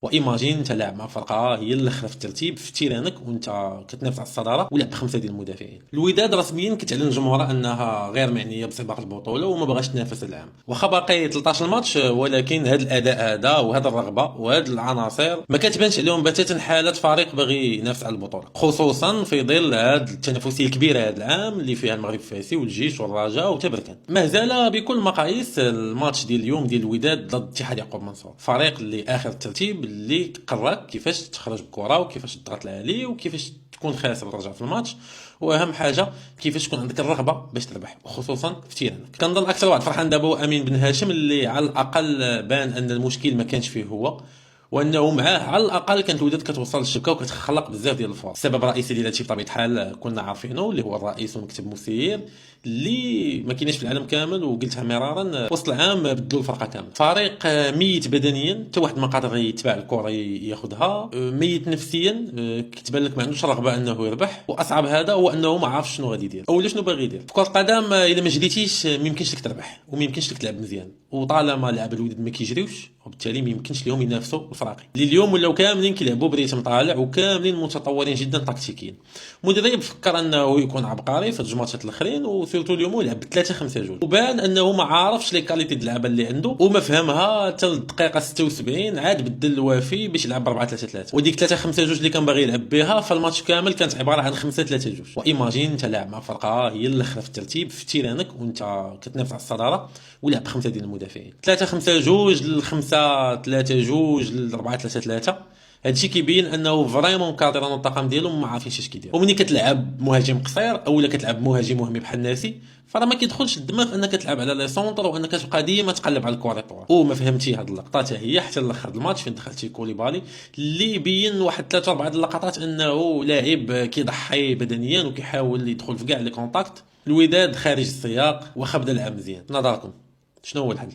وايماجين انت لاعب مع فرقه هي الاخرى في الترتيب في تيرانك وانت كتنافس على الصداره ولعب بخمسه ديال المدافعين. الوداد رسميا كتعلن جمهورها انها غير معنيه بسباق البطوله وما بغاش تنافس العام، واخا باقي 13 ماتش، ولكن هذا الاداء هذا وهذا الرغبه وهذه العناصر ما كتبانش عليهم بتاتا حاله فريق باغي ينافس على البطوله، خصوصا في ظل هذه التنافسيه الكبيره هذا العام اللي فيها المغرب الفاسي والجيش والرجاء وتبركان. مهزله بكل المقاييس الماتش ديال اليوم ديال الوداد ضد اتحاد يعقوب منصور، فريق اللي اخر الترتيب اللي قراك كيفاش تخرج بكره وكيفاش تضغط عليه وكيفاش تكون خاسر وترجع في الماتش، واهم حاجه كيفاش تكون عندك الرغبه باش تربح، خصوصا في تيرانك. كنظن اكثر واحد فرحان دابا هو امين بن هاشم اللي على الاقل بان ان المشكل ما كانش فيه هو، وانه معاه على الاقل كانت الوداد كتوصل للشبكه وكتخلق بزاف ديال الفرص. السبب الرئيسي ديال هادشي بطبيعه الحال كنا عارفينه اللي هو الرئيس ومكتب مسير اللي ما كاينش في العالم كامل، وقلتها مرارا وسط العام بدلوا الفرقه كامله. فريق ميت بدنيا، حتى واحد ما قادر يتبع الكره ياخذها، ميت نفسيا، كتبان لك ما عندوش رغبه انه يربح، واصعب هذا هو انه ما عارفش شنو غادي يدير او شنو باغي يدير. في كره القدم الا ما جريتيش ما يمكنش لك تربح وما يمكنش لك تلعب مزيان، وطالما لعب الوداد ما كيجريوش وبالتالي ما يمكنش لهم ينافسوا الفراقي اللي اليوم ولاو كاملين كيلعبوا بريتم طالع وكاملين متطورين جدا تكتيكيا. مدرب فكر انه يكون عبقري في الماتشات الاخرين وسيرتو اليوم لعب 3-5-2، وبان انه ما عارفش لي كاليتي د اللعبه اللي عنده وما فهمها حتى الدقيقه 76 عاد بدل الوافي باش يلعب 4-3-3، وديك 3-5-2 اللي كان باغي يلعب بها فالماتش كامل كانت عباره عن 5-3-2. وايماجين انت لاعب مع فرقه هي الاخرى في الترتيب في تيرانك وانت كتنافس على الصداره ولعب بخمسه ديال المدافعين، 3-5-2 ل5-3-2 ل4-3-3. هادشي كيبين انه فريمون كادران الطاقم ديالهم ما عارفينش اش كيديروا. ومني كتلعب مهاجم قصير اولا كتلعب مهاجم وهمي بحال الناسي فراه ما كيدخلش الدماغ انك تلعب على لي سونتر وانك تبقى ديما تقلب على الكره طوال. وما فهمتي هاد اللقطه حتى هي حتى لاخر الماتش فين دخلتي كوليبالي اللي بين واحد 3 4 اللقطات انه لاعب كيضحي بدنيا وكيحاول يدخل في كاع لي كونتاكت. الوداد خارج السياق واخا بدا لعب مزيان. نظركم شنو هو الحل؟